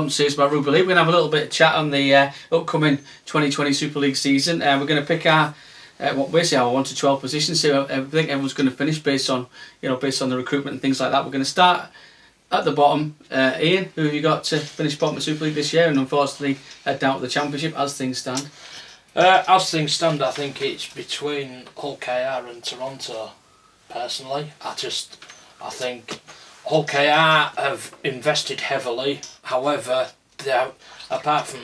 Welcome to see us about Rugby League. We're going to have a little bit of chat on the upcoming 2020 Super League season. We're going to pick our basically our 1 to 12 positions. So I think everyone's going to finish based on the recruitment and things like that. We're going to start at the bottom. Ian, who have you got to finish bottom of Super League this year, and unfortunately down to the Championship as things stand? As things stand, I think it's between Hull KR and Toronto. Personally, I think Hull KR have invested heavily. However, apart from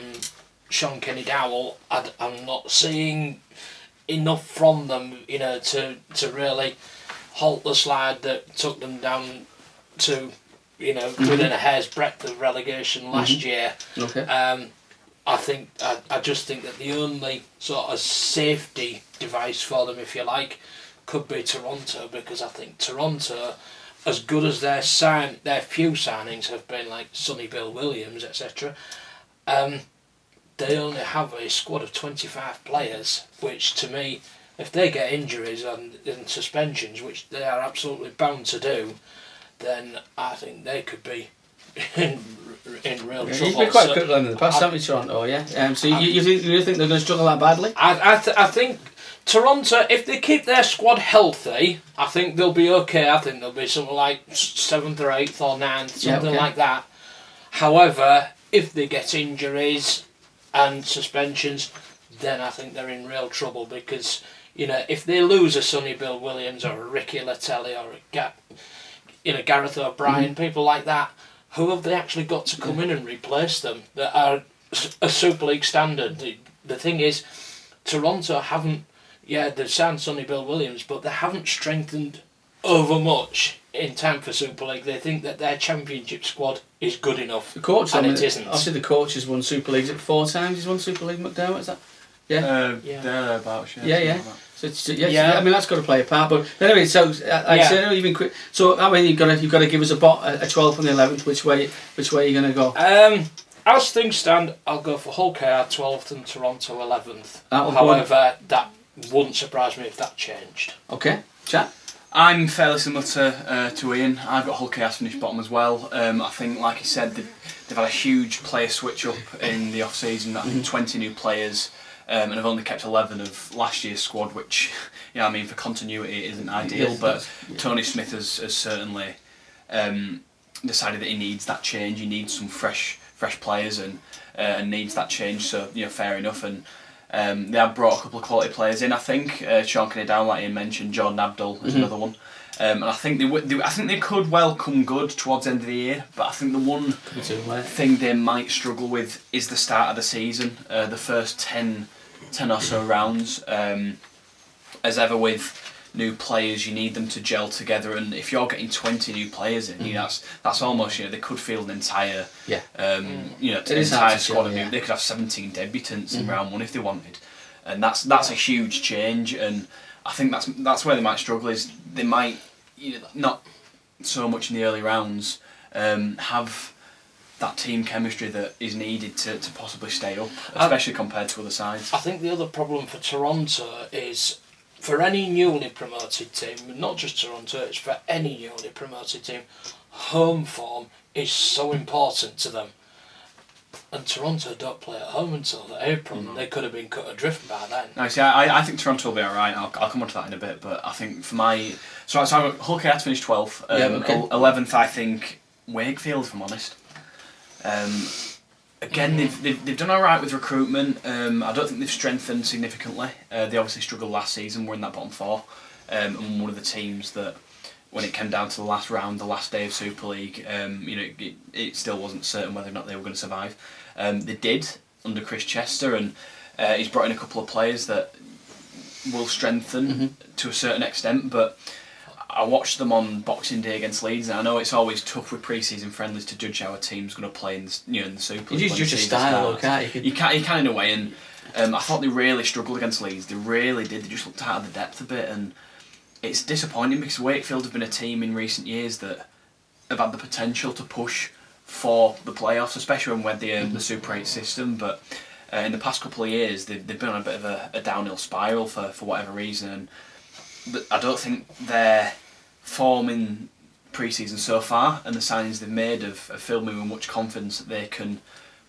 Sean Kenny Dowell, I'm not seeing enough from them, to really halt the slide that took them down to, within a hair's breadth of relegation last year. Okay. I just think that the only sort of safety device for them, if you like, could be Toronto, because I think Toronto, as good as their few signings have been, like Sonny Bill Williams, etc., they only have a squad of 25 players, which to me, if they get injuries and suspensions, which they are absolutely bound to do, then I think they could be in real trouble. You've been quite quick in the past, haven't you, Toronto? Yeah. So you think they're going to struggle that badly? I think Toronto, if they keep their squad healthy, I think they'll be okay. I think they'll be something like 7th or 8th or 9th, something like that. However, if they get injuries and suspensions, then I think they're in real trouble, because if they lose a Sonny Bill Williams or a Ricky Latelli or a Gareth O'Brien, people like that, who have they actually got to come in and replace them that are a Super League standard? The thing is, Toronto haven't. Yeah, they've signed Sonny Bill Williams, but they haven't strengthened over much in time for Super League. They think that their Championship squad is good enough, the coach, and it isn't. Obviously, the coach has won Super Leagues 4 times. He's won Super League, McDermott, is that? Yeah. Thereabouts. Yeah. So I mean, that's got to play a part. But anyway, so I know you've been quick. So I mean, you've got to give us a 12th and the 11th. Which way are you going to go? As things stand, I'll go for Hull KR 12th and Toronto 11th. However, that wouldn't surprise me if that changed. Okay, chat. I'm fairly similar to Ian. I've got Hull KR finished bottom as well. I think, like he said, they've had a huge player switch up in the off-season. I think 20 new players, and have only kept 11 of last year's squad, which, for continuity it isn't ideal. But Tony Smith has certainly decided that he needs that change. He needs some fresh players and needs that change. So fair enough. And they have brought a couple of quality players in. I think Sean Kenny Down, like Ian mentioned, Jordan Abdul is another one. And I think they could well come good towards the end of the year. But I think the one thing they might struggle with is the start of the season, the first 10 or so rounds. As ever with new players, you need them to gel together, and if you're getting 20 new players in, that's almost they could field an entire entire squad of new. They could have 17 debutants in round 1 if they wanted, and that's a huge change. And I think that's where they might struggle, is they might not so much in the early rounds have that team chemistry that is needed to possibly stay up, especially compared to other sides. I think the other problem for Toronto is, for any newly promoted team, not just Toronto, it's for any newly promoted team, home form is so important to them. And Toronto don't play at home until April. They could have been cut adrift by then. No, see, I think Toronto will be alright. I'll come on to that in a bit, but I think for my... So I've got Hull KR to finish 12th. 11th, I think, Wakefield, if I'm honest. Again, they've done alright with recruitment. I don't think they've strengthened significantly. They obviously struggled last season, were in that bottom 4. And one of the teams that, when it came down to the last round, the last day of Super League, it still wasn't certain whether or not they were going to survive. They did, under Chris Chester, and he's brought in a couple of players that will strengthen to a certain extent, but I watched them on Boxing Day against Leeds, and I know it's always tough with pre-season friendlies to judge how a team's going to play in the Super League. You just judge a style, can't you? You can in a way, and I thought they really struggled against Leeds. They really did. They just looked out of the depth a bit, and it's disappointing because Wakefield have been a team in recent years that have had the potential to push for the playoffs, especially when we had the Super 8 system. But in the past couple of years, they've been on a bit of a downhill spiral for whatever reason. And I don't think their form in pre-season so far and the signings they've made have filled me with much confidence that they can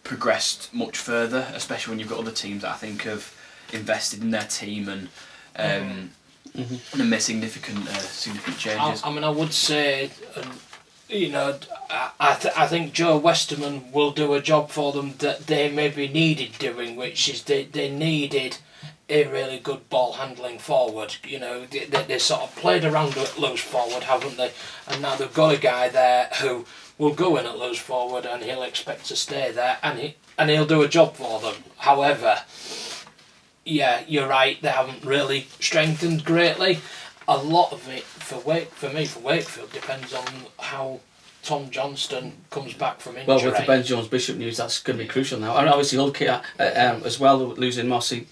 progress much further, especially when you've got other teams that I think have invested in their team and made significant changes. I would say, I think Joe Westerman will do a job for them that they maybe needed doing, which is they needed a really good ball handling forward. They sort of played around at loose forward, haven't they? And now they've got a guy there who will go in at loose forward and he'll expect to stay there and he'll do a job for them. However, yeah, you're right, they haven't really strengthened greatly. A lot of it for Wakefield depends on how Tom Johnston comes back from injury. Well, with the Ben Jones-Bishop news, that's going to be crucial now. And obviously Hull as well, losing Mossy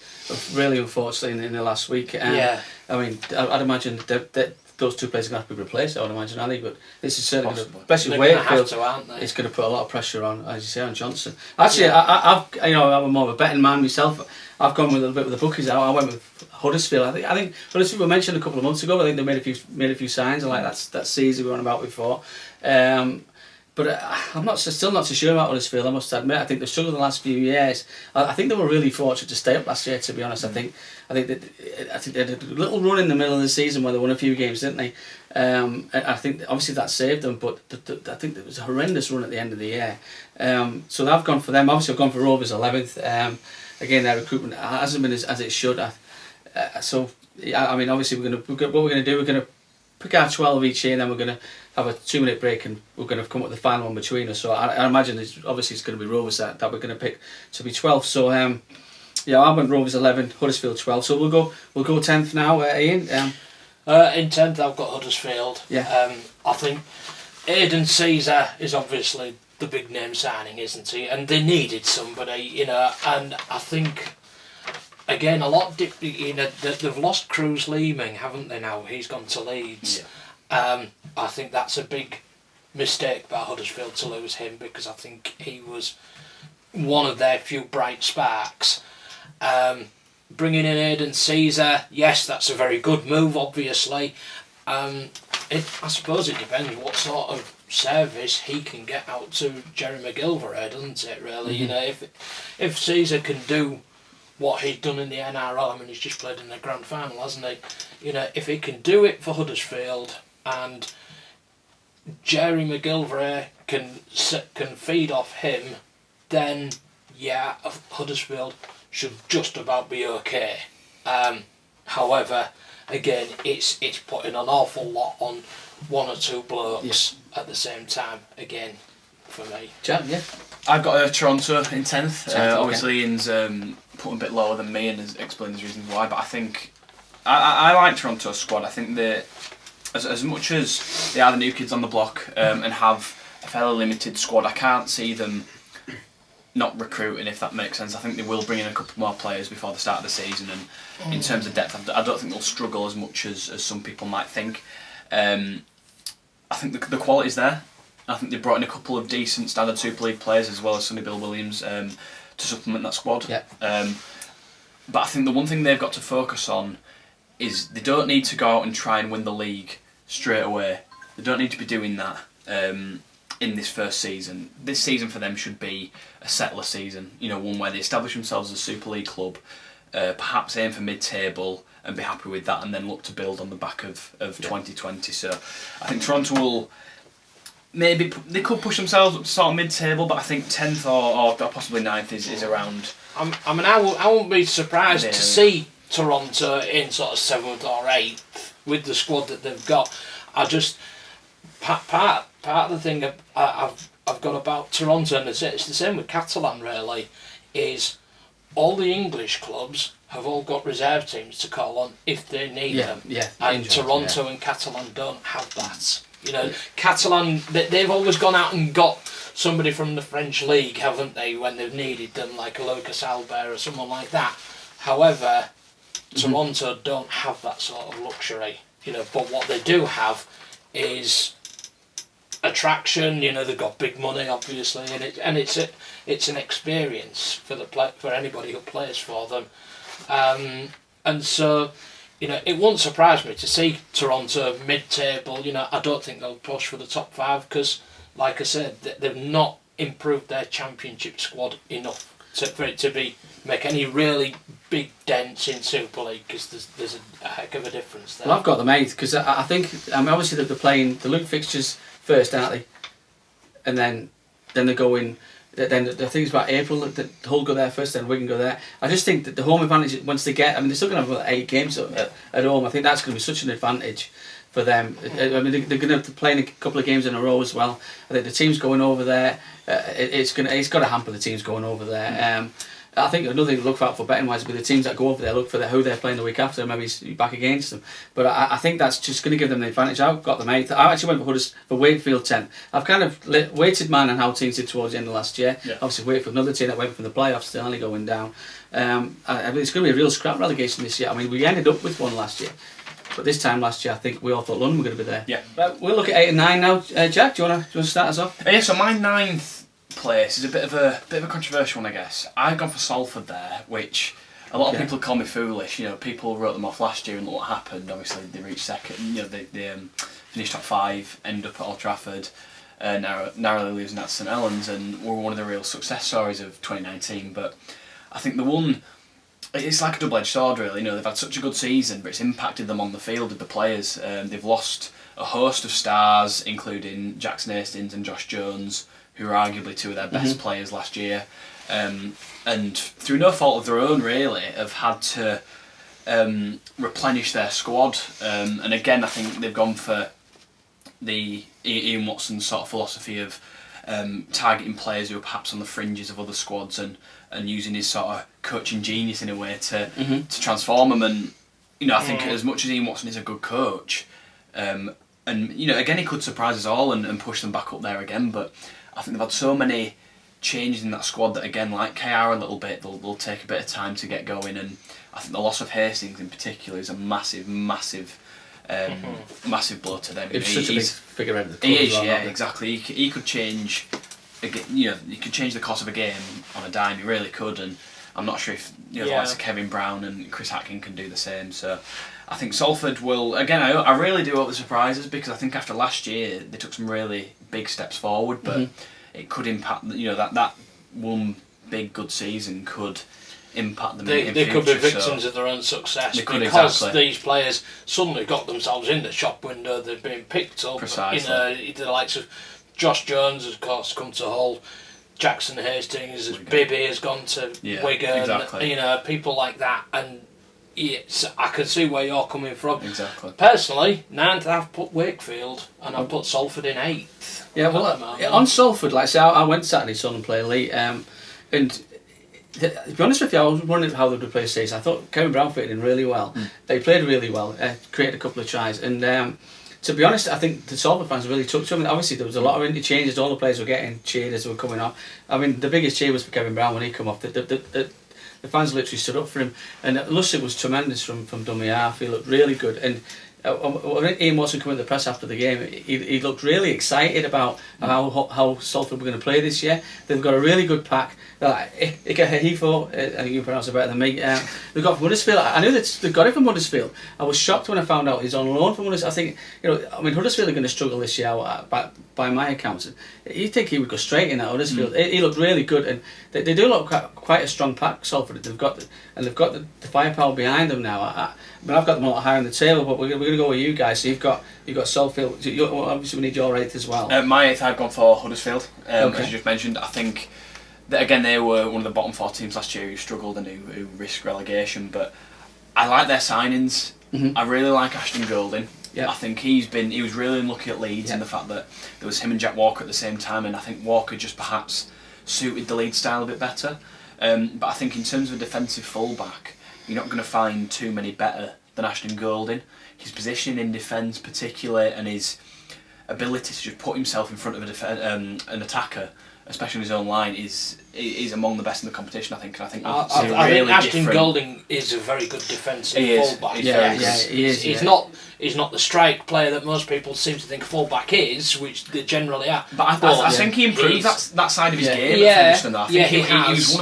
really unfortunately in the last week. Yeah. I mean, I'd imagine that those two players are going to have to be replaced, I would imagine, are they? But this is certainly going to, especially Wakefield, it's going to put a lot of pressure on, as you say, on Johnson. Actually, yeah. I'm more of a betting man myself. I've gone with a little bit with the bookies. I went with Huddersfield. I think Huddersfield were mentioned a couple of months ago. But I think they made a few signs. And like that Caesar we were on about before. But I'm still not so sure about Huddersfield, I must admit. I think they've struggled the last few years. I think they were really fortunate to stay up last year, to be honest. I think they had a little run in the middle of the season where they won a few games, didn't they? And I think obviously that saved them, but I think it was a horrendous run at the end of the year. So I've gone for them. Obviously I've gone for Rovers 11th. Again, their recruitment hasn't been as it should. So I mean, obviously what we're going to do, we're going to pick our 12 each year, and then we're going to have a 2-minute break, and we're going to come up with the final one between us. So I imagine it's going to be Rovers that we're going to pick to be 12th. So I went Rovers 11, Huddersfield 12. So we'll go 10th now, Ian. In 10th, I've got Huddersfield. Yeah. I think Aidan Caesar is obviously the big name signing, isn't he? And they needed somebody, and I think, again, they've lost Cruz Leeming, haven't they now? He's gone to Leeds. Yeah. I think that's a big mistake by Huddersfield to lose him, because I think he was one of their few bright sparks. Bringing in Aidan Caesar, yes, that's a very good move, obviously. I suppose it depends what sort of service he can get out to Jerry McGilvray, doesn't it, really? Mm-hmm. If Caesar can do what he's done in the NRL, I mean, he's just played in the grand final, hasn't he? If he can do it for Huddersfield and Jerry McGilvray can feed off him, then yeah, Huddersfield should just about be okay. However, again, it's putting an awful lot on one or two blokes at the same time, again, for me. Jan, yeah. I've got Toronto in 10th. Okay. Obviously Ian's put a bit lower than me and has explained his reasons why, but I think I like Toronto's squad. I think that as much as they are the new kids on the block and have a fairly limited squad, I can't see them not recruiting, if that makes sense. I think they will bring in a couple more players before the start of the season, and in terms of depth, I don't think they'll struggle as much as some people might think. I think the quality's there. I think they brought in a couple of decent Standard Super League players as well as Sonny Bill Williams to supplement that squad. Yeah. But I think the one thing they've got to focus on is they don't need to go out and try and win the league straight away. They don't need to be doing that in this first season. This season for them should be a settler season, one where they establish themselves as a Super League club, perhaps aim for mid-table and be happy with that, and then look to build on the back of 2020. So I think Toronto will, maybe they could push themselves up to sort of mid-table, but I think 10th or possibly 9th is around. I won't be surprised to see Toronto in sort of 7th or 8th with the squad that they've got. I just part of the thing I've got about Toronto, and it's the same with Catalan really, is all the English clubs have all got reserve teams to call on if they need them. Yeah, and Toronto and Catalan don't have that. Catalan, they've always gone out and got somebody from the French league, haven't they, when they've needed them, like a Lucas Albert or someone like that. However, Toronto don't have that sort of luxury, but what they do have is attraction. They've got big money, obviously, and it's an experience for anybody who plays for them, and so it won't surprise me to see Toronto mid-table. I don't think they'll push for the top 5 because, like I said, they've not improved their championship squad enough for it to make any really big dents in Super League, because there's a heck of a difference there. Well, I've got them 8th because I think obviously they're playing the league fixtures first, aren't they? And then they're going. Then the thing is about April, that Hull go there first, then Wigan go there. I just think that the home advantage, once they get, they're still going to have about 8 games at home. I think that's going to be such an advantage for them. They're going to have to play in a couple of games in a row as well. I think the teams going over there, it's got to hamper the teams going over there. I think another thing to look out for betting wise will be the teams that go over there, look for who they're playing the week after, maybe back against them. But I think that's just going to give them the advantage. I've got them 8th. I actually went for Wakefield 10th. I've kind of weighted mine on how teams did towards the end of last year. Yeah. Obviously Wakefield, another team that went from the playoffs, still only going down. It's going to be a real scrap relegation this year. We ended up with one last year. But this time last year, I think we all thought London were going to be there. Yeah. Right, we'll look at 8 and 9 now. Jack, do you want to start us off? Yeah, so my 9th place is a bit of a controversial one, I guess. I've gone for Salford there, which a lot of people call me foolish. People wrote them off last year and look what happened. Obviously, they reached second. They finished top 5, ended up at Old Trafford, narrowly losing at St Helens, and were one of the real success stories of 2019. But I think the one, it's like a double-edged sword, really. They've had such a good season, but it's impacted them on the field with the players. They've lost a host of stars, including Jackson Hastings and Josh Jones, who were arguably 2 of their best players last year, and through no fault of their own, really, have had to replenish their squad. And again, I think they've gone for the Ian Watson sort of philosophy of targeting players who are perhaps on the fringes of other squads and using his sort of coaching genius in a way to transform them. And I think as much as Ian Watson is a good coach, and again, he could surprise us all and push them back up there again, but I think they've had so many changes in that squad that, again, like KR a little bit, they'll take a bit of time to get going. And I think the loss of Hastings in particular is a massive blow to them. It's such a big figure of the club. He is, yeah, exactly. He could change, he could change the course of a game on a dime. He really could, and I'm not sure if the likes of Kevin Brown and Chris Hatkin can do the same. So I think Salford will, again, I really do hope the surprises, because I think after last year they took some really big steps forward, but it could impact, that one big good season could impact them in future. They could be victims of their own success, because these players suddenly got themselves in the shop window. They've been picked up. Precisely. The likes of Josh Jones has, of course, come to Hull. Jackson Hastings, Bibby has gone to Wigan. Exactly. People like that, and I can see where you're coming from. Exactly. Personally, 9th I've put Wakefield, and I've put Salford in 8th. Yeah, well, on Salford, like I say, I went Saturday Sun and played Elite, and to be honest with you, I was wondering how they would play season. I thought Kevin Brown fitted in really well. They played really well, created a couple of tries, and to be honest, I think the Salford fans really took to him. Obviously, there was a lot of interchanges. All the players were getting cheered as they were coming off. The biggest cheer was for Kevin Brown when he come off. The fans literally stood up for him, and Lussick was tremendous from dummy half. He looked really good, and when Ian Watson came in the press after the game, he looked really excited about how Salford were going to play this year. They've got a really good pack. Hifo, I think you pronounce it better than me. They've got from Huddersfield. I knew that they got it from Huddersfield. I was shocked when I found out he's on loan from Huddersfield. I think Huddersfield are going to struggle this year by my accounts. You think he would go straight in at Huddersfield? He looked really good, and they do look quite a strong pack. Salford. They've got the firepower behind them now. I've got them a lot higher on the table, but we're going to go with you guys. So you've got Salford. Obviously, we need your 8th as well. My 8th, I've gone for Huddersfield. As you just mentioned, I think that, again, they were one of the bottom 4 teams last year who struggled and who risked relegation. But I like their signings. I really like Ashton Goulding. I think he was really unlucky at Leeds in the fact that there was him and Jack Walker at the same time, and I think Walker just perhaps suited the Leeds style a bit better. But I think in terms of a defensive fullback, you're not going to find too many better than Ashton Goulding. His positioning in defence particularly, and his ability to just put himself in front of an attacker, especially in his own line, is among the best in the competition, I think. And I think Ashton Goulding is a very good defensive fullback. He is. He's not the strike player that most people seem to think a fullback is, which they generally are. But I think he improved that side of his game at Folkestone. I think he was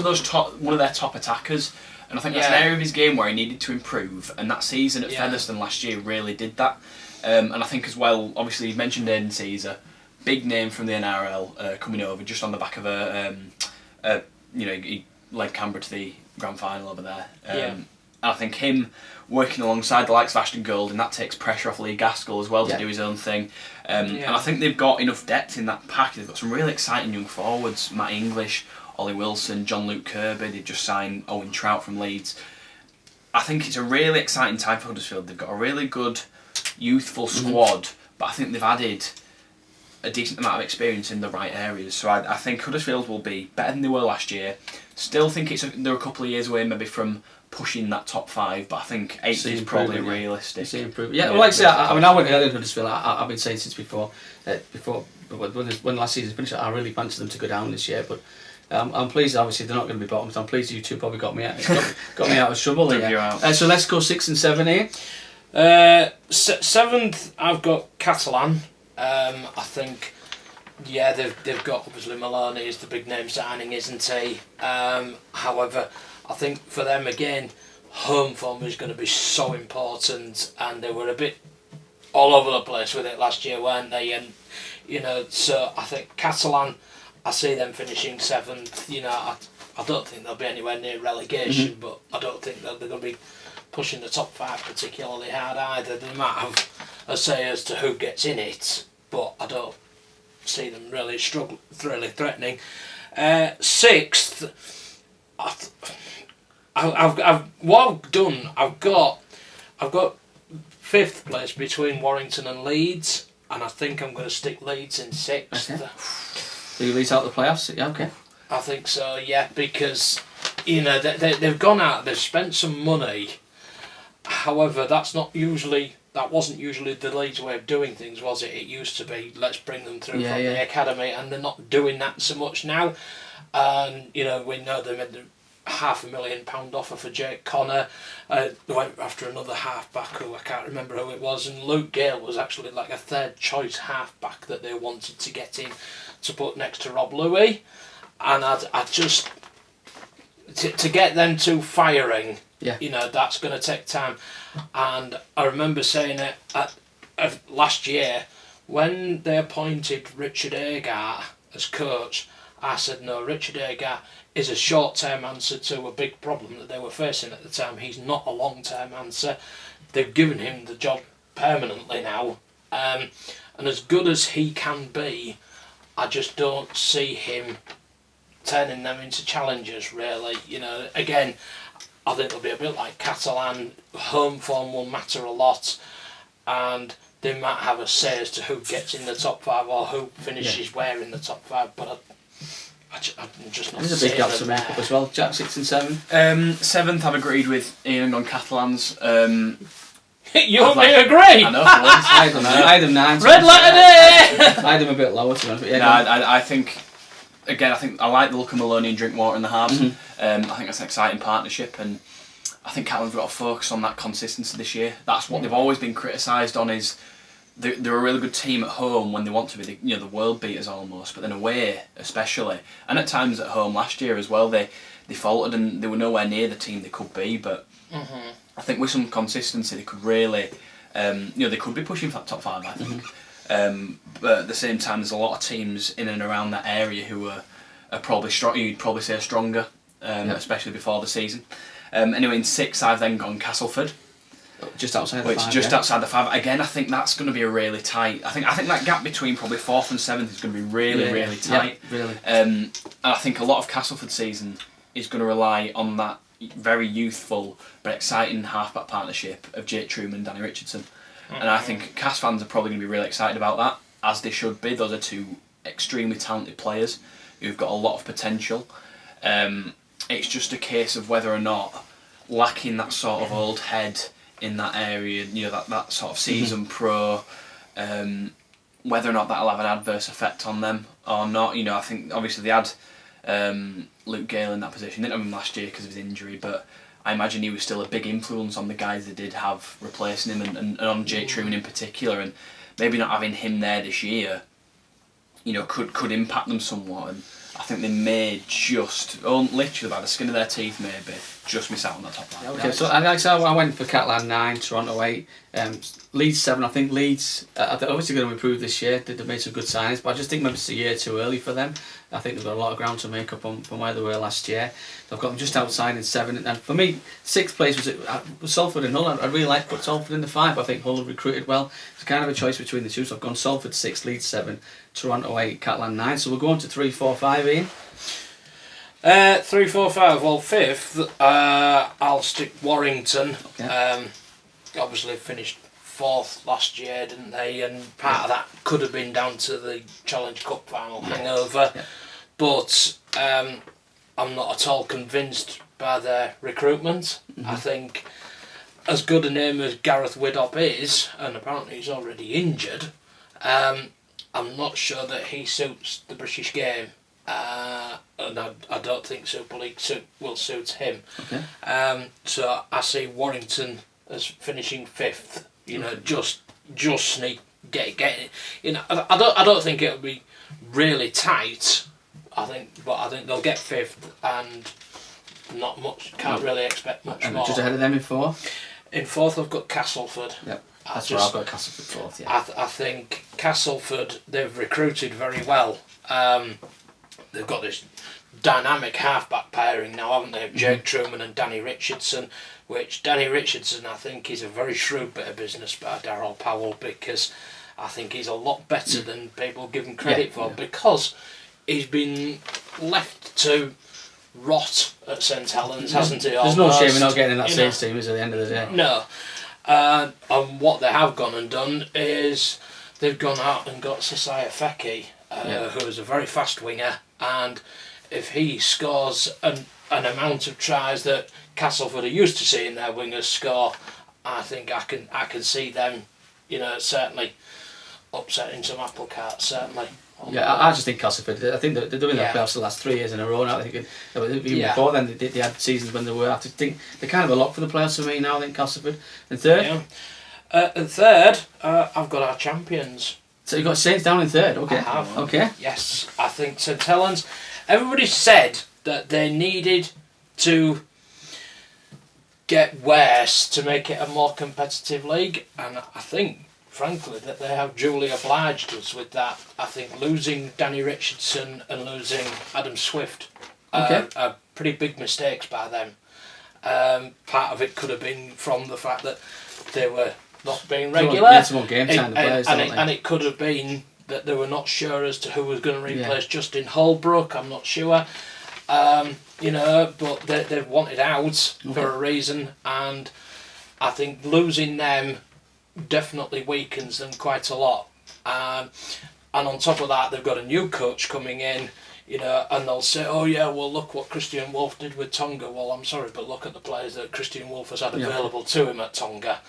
one of their top attackers. And I think that's an area of his game where he needed to improve, and that season at Featherstone last year really did that. And I think as well, obviously you mentioned Aidan Caesar, big name from the NRL coming over just on the back of he led Canberra to the grand final over there. And I think him working alongside the likes of Ashton Golding, that takes pressure off Lee Gaskell as well to do his own thing. And I think they've got enough depth in that pack. They've got some really exciting young forwards, Matt English, Ollie Wilson, John Luke Kirby. They've just signed Owen Trout from Leeds. I think it's a really exciting time for Huddersfield. They've got a really good youthful squad, but I think they've added a decent amount of experience in the right areas. So I think Huddersfield will be better than they were last year. Still think they're a couple of years away maybe from pushing that top 5, but I think 8th is probably realistic. Yeah, well, like I say, I went ahead in Huddersfield. I've been saying since before when last season finished, I really fancied them to go down this year, but I'm pleased. Obviously, they're not going to be bottom. So I'm pleased you two probably got me out of trouble here. So let's go 6 and 7 here. 7th, I've got Catalan. I think, they've got obviously Maloney is the big name signing, isn't he? However, I think for them again, home form is going to be so important, and they were a bit all over the place with it last year, weren't they? And so I think Catalan, I see them finishing 7th. I don't think they'll be anywhere near relegation, but I don't think that they're going to be pushing the top 5 particularly hard either. They might have a say as to who gets in it, but I don't see them really really threatening. 6th, what I've done, I've got 5th place between Warrington and Leeds, and I think I'm going to stick Leeds in 6th. Okay. So you Leeds out the playoffs? Yeah, okay. I think so, because they've gone out, they've spent some money. However, that wasn't usually the Leeds way of doing things, was it? It used to be, let's bring them through from the academy, and they're not doing that so much now. And we know they made the £500,000 offer for Jake Connor. They went after another half-back who I can't remember who it was, and Luke Gale was actually like a third choice half-back that they wanted to get in to put next to Rob Louis. And I just to get them two firing, that's going to take time. And I remember saying it last year when they appointed Richard Agar as coach. I said, no, Richard Agar is a short-term answer to a big problem that they were facing at the time. He's not a long-term answer. They've given him the job permanently now. And as good as he can be, I just don't see him turning them into challengers, really. Again, I think it'll be a bit like Catalan. Home form will matter a lot, and they might have a say as to who gets in the top 5 or who finishes where in the top 5, but I'm just not. There's a big gap to make up as well. Jack, 6 and 7. 7th, I've agreed with Ian on Catalans. You and me agree. I know. I had them 9. Red letter day. I had them a bit lower, to be honest. I think. Again, I think I like the look of Maloney and Drinkwater in the halves. I think that's an exciting partnership, and I think Catalan's got to focus on that consistency this year. That's what they've always been criticised on. Is they're a really good team at home when they want to be, the world beaters almost, but then away especially, and at times at home last year as well. They faltered and they were nowhere near the team they could be. But I think with some consistency, they could really, they could be pushing for that top 5. I think. But at the same time, there's a lot of teams in and around that area who are probably strong. You'd probably say stronger, especially before the season. Anyway, in 6, I've then gone Castleford, just outside the 5. Outside the 5. Again, I think that's going to be a really tight. I think that gap between probably 4th and 7th is going to be really tight. Yeah, really. And I think a lot of Castleford season is going to rely on that very youthful but exciting halfback partnership of Jake Truman and Danny Richardson. And I think Cass fans are probably going to be really excited about that, as they should be. Those are two extremely talented players who've got a lot of potential. It's just a case of whether or not, lacking that sort of old head in that area, that sort of seasoned pro, whether or not that'll have an adverse effect on them or not. I think obviously they had Luke Gale in that position. They didn't have him last year because of his injury, but I imagine he was still a big influence on the guys they did have replacing him, and on Jake Truman in particular. And maybe not having him there this year, could impact them somewhat. And I think they may just, literally by the skin of their teeth maybe, just miss out on that top line. Okay, so I went for Catalan 9, Toronto 8, Leeds 7. I think Leeds are obviously going to improve this year. They've made some good signings, but I just think maybe it's a year too early for them. I think they've got a lot of ground to make up from where they were last year. They've got them just outside in 7. And for me, 6th place was Salford and Hull. I'd really like to put Salford in the 5, but I think Hull have recruited well. It's kind of a choice between the two. So I've gone Salford 6, Leeds 7, Toronto 8, Catalan 9. So we'll go on to 3, 4, 5, Ian. 3, 4, 5. Well, 5th, I'll stick Warrington. Okay. Obviously finished 4th last year, didn't they? And part of that could have been down to the Challenge Cup final hangover. Yeah. But I'm not at all convinced by their recruitment. Mm-hmm. I think as good a name as Gareth Widdop is, and apparently he's already injured, I'm not sure that he suits the British game. And I don't think Super League will suit him. Okay. So I see Warrington as finishing 5th. You know, just sneak getting. You know, I don't think it'll be really tight. I think they'll get 5th and not much. Can't really expect much more. Just ahead of them in 4. In 4th, I've got Castleford. Yep. That's where I've got Castleford 4th. Yeah. I think Castleford, they've recruited very well. They've got this dynamic half-back pairing now, haven't they? Jake Truman and Danny Richardson, which Danny Richardson, I think, is a very shrewd bit of business by Darryl Powell, because I think he's a lot better than people give him credit for, because he's been left to rot at St Helens, hasn't he? There's no shame in not getting in that Saints team, is there, at the end of the day? No. And what they have gone and done is they've gone out and got Sisai Afeki, who is a very fast winger, and if he scores an amount of tries that Castleford are used to seeing their wingers score, I think I can see them, you know, certainly upsetting some apple carts, certainly. Yeah, I just think Castleford, I think they're doing their playoffs the last 3 years in a row now. I think even before then they had seasons when they were. I think they're kind of a lock for the playoffs for me now, I think, Castleford. And 3rd? Yeah. And 3rd, I've got our champions. So you've got Saints down in 3rd, okay. I have. Okay. Yes, I think St Helens, everybody said that they needed to get worse to make it a more competitive league, and I think, frankly, that they have duly obliged us with that. I think losing Danny Richardson and losing Adam Swift are pretty big mistakes by them. Part of it could have been from the fact that they were not being regular, and it could have been that they were not sure as to who was going to replace Justin Holbrook. I'm not sure, you know, but they wanted out for a reason, and I think losing them definitely weakens them quite a lot. And on top of that, they've got a new coach coming in, you know, and they'll say, oh yeah, well look what Christian Wolf did with Tonga. Well, I'm sorry, but look at the players that Christian Wolf has had available to him at Tonga.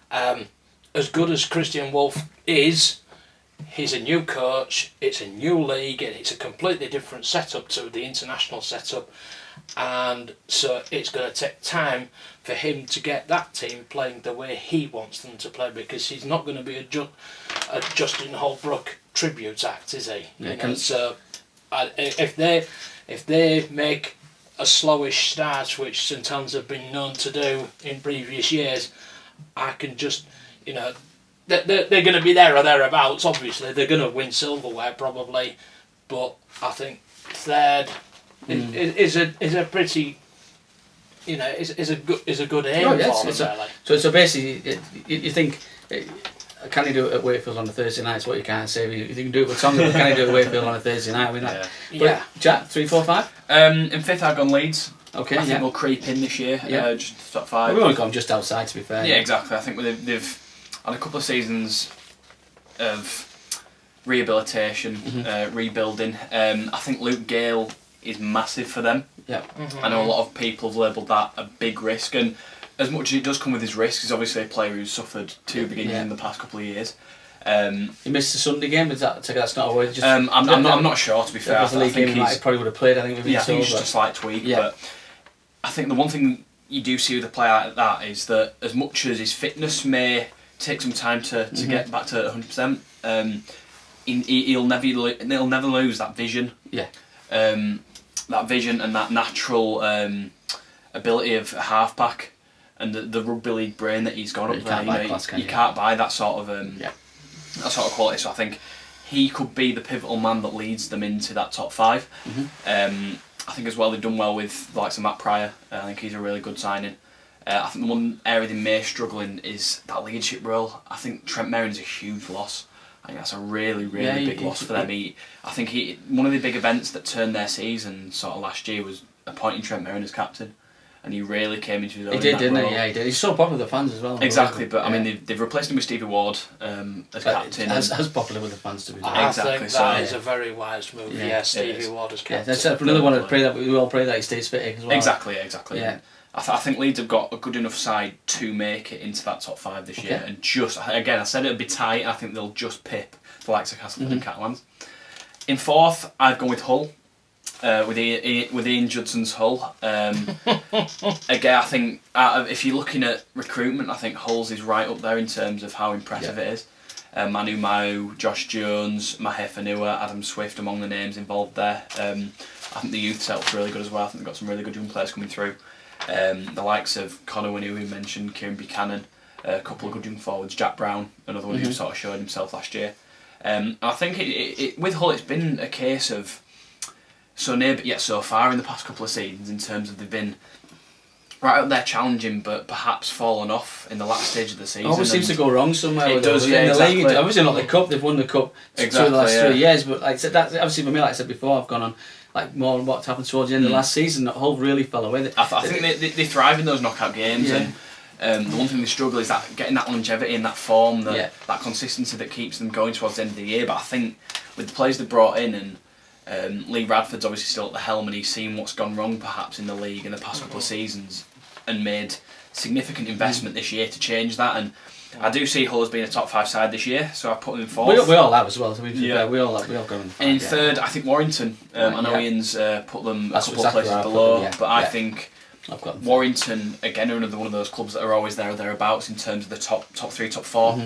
As good as Christian Wolf is, he's a new coach, it's a new league, and it's a completely different setup to the international setup, and so it's going to take time for him to get that team playing the way he wants them to play, because he's not going to be a Justin Holbrook tribute act, is he? Yeah, you know, so if they make a slowish start, which St Helens have been known to do in previous years, I can just, you know, they're going to be there or thereabouts. Obviously, they're going to win silverware probably, but I think 3rd is a pretty, you know, is a good aim for them. Really. So basically, you think. Can you do it at Wakefield on a Thursday night? Is what you can't say. You can do it with Tonga, but can you do it at Wakefield on a Thursday night? I mean, Jack, 3, 4, 5. In 5th, I've gone Leeds. Okay, I think we'll creep in this year. Just top 5. We've only gone just outside, to be fair. Yeah, exactly. I think they've had a couple of seasons of rehabilitation, rebuilding. I think Luke Gale is massive for them. Yeah. I know a lot of people have labelled that a big risk, and as much as it does come with his risks, he's obviously a player who's suffered 2 big injuries in the past couple of years. He missed the Sunday game. That's not a word. I'm not sure, to be fair. I think he probably would have played. I think I think it's just a slight tweak. Yeah. But I think the one thing you do see with a player like that is that as much as his fitness may take some time to get back to 100%, he'll never lose that vision. Yeah. that vision and that natural ability of a halfback, and the rugby league brain that he's got up there. You can't buy that sort of that sort of quality. So I think he could be the pivotal man that leads them into that top 5. I think as well they've done well with the likes of Matt Pryor. I think he's a really good signing. I think the one area they may struggle in is that leadership role. I think Trent Merrin is a huge loss. I think that's a really big loss for them. I think one of the big events that turned their season sort of last year was appointing Trent Merrin as captain, and he really came into his own. He did, didn't he? Yeah, he did. He's so popular with the fans as well. Exactly, but I mean they've replaced him with Stevie Ward as captain. As popular with the fans to be fair. I think that is a very wise move. Yeah, Stevie Ward as captain. Yeah, that's another one. We all pray that he stays fit as well. Exactly. Yeah. I think Leeds have got a good enough side to make it into that top 5 this year, and just again I said it would be tight. I think they'll just pip the likes of Castleford and Catalans. In 4th, I've gone with Hull, with Ian Judson's Hull. Again, I think if you're looking at recruitment, I think Hull's is right up there in terms of how impressive it is. Manu Mau, Josh Jones, Mahe Fanua, Adam Swift among the names involved there. I think the youth setup's really good as well. I think they've got some really good young players coming through. The likes of Conor Winu, who we mentioned, Kieran Buchanan, a couple of good young forwards, Jack Brown, another one who sort of showed himself last year. I think with Hull it's been a case of so near but yet so far in the past couple of seasons, in terms of they've been right up there challenging but perhaps fallen off in the last stage of the season. Always seems to go wrong somewhere. It does, yeah, in exactly. the league, obviously not the cup. They've won the cup two of the last 3 years, but like I said, that's obviously for me. Like I said before, I've gone on like more what happened towards the end of last season. That Hull really fell away. I think they thrive in those knockout games, and the one thing they struggle is that getting that longevity and that form, that consistency that keeps them going towards the end of the year. But I think with the players they brought in, and Lee Radford's obviously still at the helm, and he's seen what's gone wrong perhaps in the league in the past couple of seasons, and made significant investment this year to change that. And I do see Hull as being a top 5 side this year, so I put them in 4th. We all have as well. So we all gone in 5. And in 3rd, I think Warrington. I know Ian's put them a couple of places below, but I think Warrington again are another one of those clubs that are always there or thereabouts in terms of the top 3, top 4.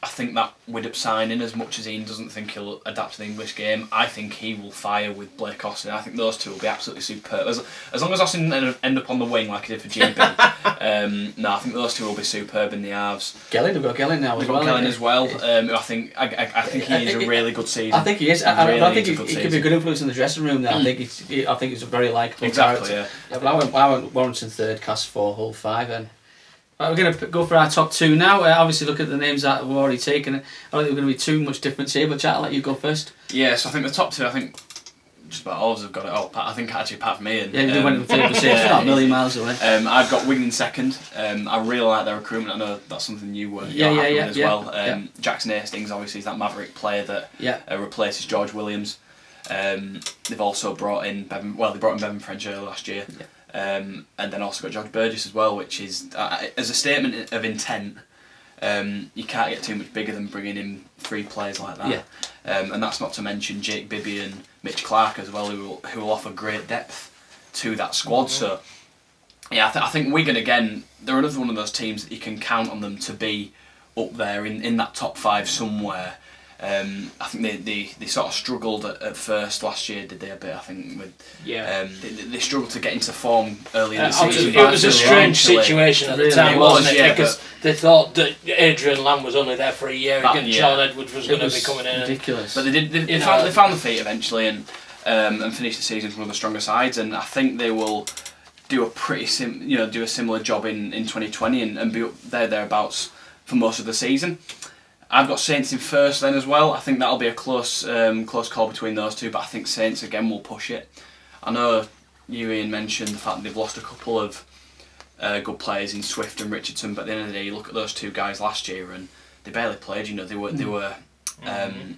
I think that Widdop signing, as much as Ian doesn't think he'll adapt to the English game, I think he will fire with Blake Austin. I think those two will be absolutely superb. As long as Austin end up on the wing like he did for GB, I think those two will be superb in the halves. They've got Gellin now as well. Gellin as well. I think he is a really good season. I think he is. I think he could be a good influence in the dressing room there. I think he's a very likeable character. But I went Warrington 3rd, Cass 4, Hull 5 then. We're going to go for our top 2 now. Obviously, look at the names that we've already taken. I don't think we're going to be too much difference here, but Chat, I'll let you go first. Yeah, so I think the top 2, I think just about all of us have got it. I think actually apart from me. And, you went with 30%, not a million miles away. I've got Wigan in 2nd. I really like their recruitment. I know that's something you were happy with as well. Jackson Hastings, obviously, is that maverick player that replaces George Williams. They've also brought in Bevan French earlier last year. And then also got George Burgess as well, which is, as a statement of intent, you can't get too much bigger than bringing in 3 players like that. And that's not to mention Jake Bibby and Mitch Clark as well, who will offer great depth to that squad. So, I think Wigan, again, they're another one of those teams that you can count on them to be up there in that top 5 somewhere. I think they sort of struggled at first last year, did they a bit? I think they struggled to get into form early in the season. It was a strange situation at the time, wasn't it? Because they thought that Adrian Lamb was only there for a year, and John Edwards was going to be coming in. Ridiculous. But they found the feet eventually, and finished the season as one of the stronger sides. And I think they will do a similar job in 2020 and be up thereabouts for most of the season. I've got Saints in 1st then as well. I think that'll be a close call between those two, but I think Saints again will push it. I know you, Ian, mentioned the fact that they've lost a couple of good players in Swift and Richardson, but at the end of the day, you look at those 2 guys last year and they barely played. They were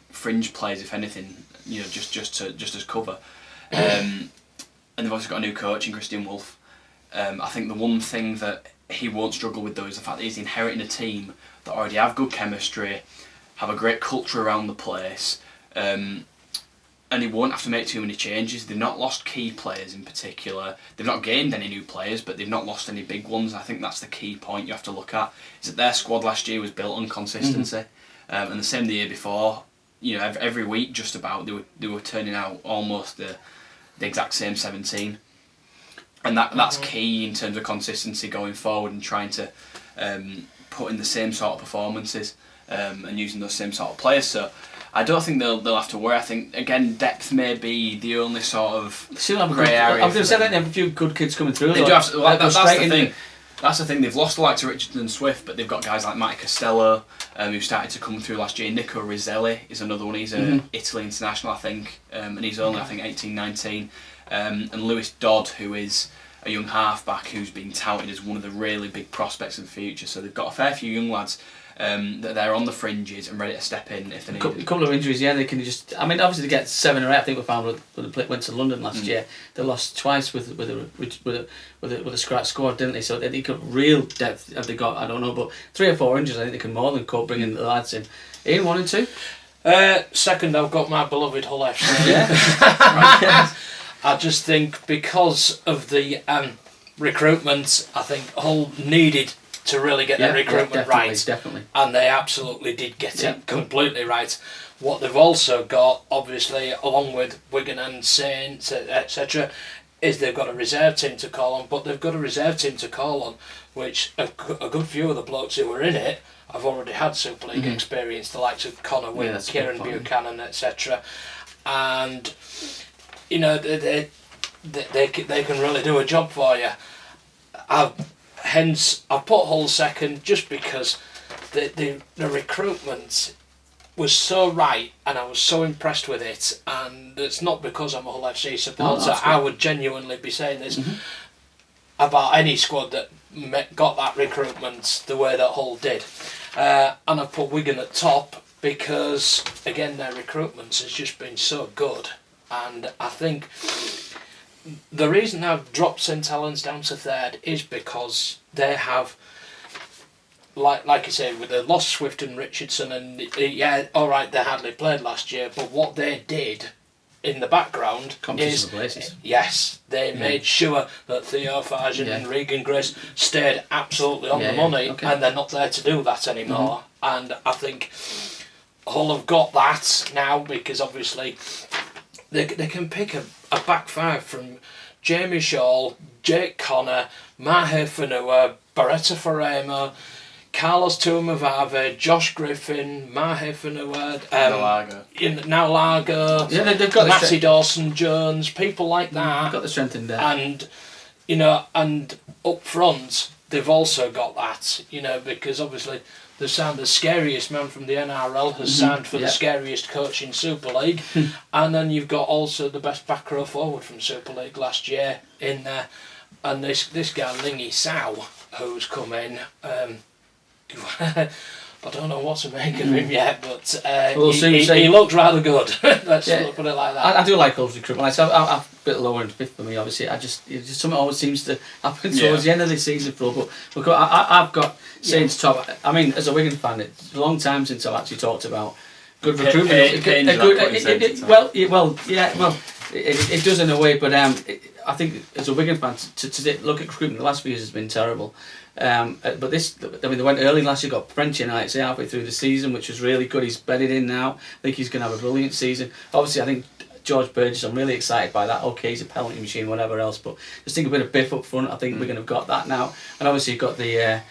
fringe players, if anything. Just as cover. And they've also got a new coach in Christian Wolff. I think the one thing that he won't struggle with though is the fact that he's inheriting a team that already have good chemistry, have a great culture around the place, and he won't have to make too many changes. They've not lost key players in particular. They've not gained any new players, but they've not lost any big ones. I think that's the key point you have to look at, is that their squad last year was built on consistency, and the same the year before. every week just about they were turning out almost the exact same 17, and that's key in terms of consistency going forward and trying to put in the same sort of performances and using those same sort of players. So I don't think they'll have to worry. I think again depth may be the only sort of grey area. I'm going to say that they have a few good kids coming through. They do have, that's the thing. That's the thing. They've lost the likes of Richardson and Swift, but they've got guys like Matty Costello, who started to come through last year. Nico Rizzelli is another one. He's a Italy international, I think, and he's only I think 18, 19. And Lewis Dodd, who is a young halfback who's been touted as one of the really big prospects of the future. So they've got a fair few young lads that they're on the fringes and ready to step in if they need it. A couple of injuries, yeah. They can just. I mean, obviously they get 7 or 8. I think we found when they went to London last year. They lost twice with a scratch squad, didn't they? So they got real depth. Have they got? I don't know, but 3 or 4 injuries. I think they can more than cope bringing the lads in. Ian, 1 and 2. Second, I've got my beloved Hull FC. Yeah. I just think because of the recruitment, I think Hull needed to really get their recruitment right. Definitely. And they absolutely did get it completely right. What they've also got, obviously, along with Wigan and Saints, etc., is they've got a reserve team to call on, but they've got a reserve team to call on, which a good few of the blokes who were in it have already had Super League experience, the likes of Connor Wynn, Kieran Buchanan, etc. And, they can really do a job for you. Hence, I've put Hull second just because the recruitment was so right and I was so impressed with it, and it's not because I'm a Hull FC supporter. No, I would genuinely be saying this about any squad that got that recruitment the way that Hull did. And I've put Wigan at top because, again, their recruitment has just been so good, and I think the reason I've dropped St Helens down to third is because they have, like you say, with the lost Swift and Richardson, and alright, they hardly played last year, but what they did in the background is, yes, they made sure that Theo Farjan and Regan Grace stayed absolutely on the money, and they're not there to do that anymore. And I think Hull have got that now because obviously they can pick a back five from Jamie Shaw, Jake Connor, Mahe Fanua, Barretta Farema, Carlos Tuamavave, Josh Griffin, Mahe Fanua, Naulago, they've got Matty Dawson Jones, people like that. They've got the strength in there. And, and up front, they've also got that, because obviously they've signed the scariest man from the NRL, has signed for the scariest coach in Super League, and then you've got also the best back row forward from Super League last year in there, and this guy Lingy Sao, who's come in, I don't know what to make of him yet, but he looked rather good. Let's put it like that. I do like Hull's recruitment. I'm a bit lower in fifth for me, obviously. It's just something always seems to happen towards the end of the season for Hull. But I've got Saints top. I mean, as a Wigan fan, it's a long time since I've actually talked about good recruitment. It does in a way, but I think as a Wigan fan, to look at recruitment the last few years has been terrible. But they went early last year, got French United halfway through the season, which was really good. He's bedded in now. I think he's going to have a brilliant season. Obviously, I think George Burgess, I'm really excited by that. Okay, he's a penalty machine, whatever else, but just think a bit of biff up front. I think we're going to have got that now. And obviously, you've got the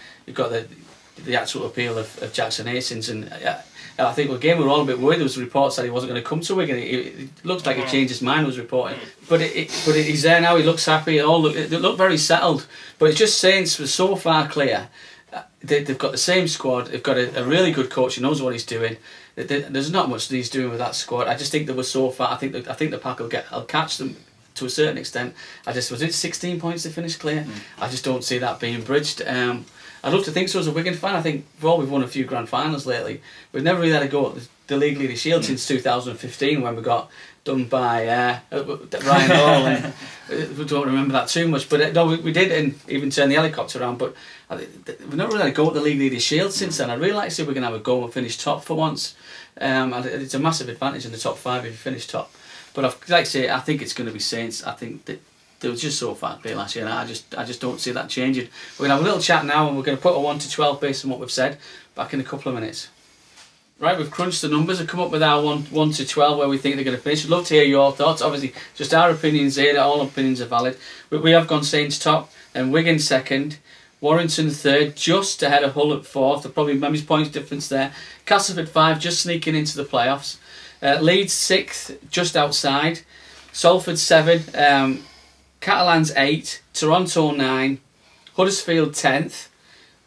actual appeal of Jackson Hastings, and I think again we were all a bit worried. There was reports that he wasn't going to come to Wigan. It looks like he changed his mind, was reporting, but he's there now. He looks happy. It looked very settled. But it's just Saints were so far clear. They've got the same squad. They've got a really good coach who knows what he's doing. There's not much that he's doing with that squad. I just think they were so far. I think the pack will catch them to a certain extent. Was it 16 points to finish clear? I just don't see that being bridged. I'd love to think so as a Wigan fan. I think we've won a few grand finals lately. We've never really had a go at the League Leader Shield since 2015 when we got done by Ryan Hall. And we don't remember that too much, but no, we did, and even turn the helicopter around. But we've never really had a go at the League Leader Shield since then. I'd really like to see if we can have a go and finish top for once. It's a massive advantage in the top 5 if you finish top. But like I say, I think it's going to be Saints. I think that they were just so far clear last year, and I just don't see that changing. We're going to have a little chat now, and we're going to put a 1 to 12 based on what we've said. Back in a couple of minutes. Right, we've crunched the numbers and come up with our 1 to 12 where we think they're going to finish. I'd love to hear your thoughts. Obviously, just our opinions here. All opinions are valid. We have gone Saints top, then Wigan second, Warrington third, just ahead of Hull at fourth. There probably memories points difference there. Castleford 5, just sneaking into the playoffs. Leeds 6th, just outside. Salford 7, Catalans 8, Toronto 9, Huddersfield 10th.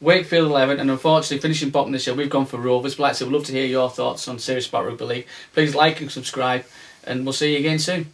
Wakefield 11, and unfortunately finishing bottom this year, we've gone for Rovers. But like I said, we'd love to hear your thoughts on Serious About Rugby League. Please like and subscribe, and we'll see you again soon.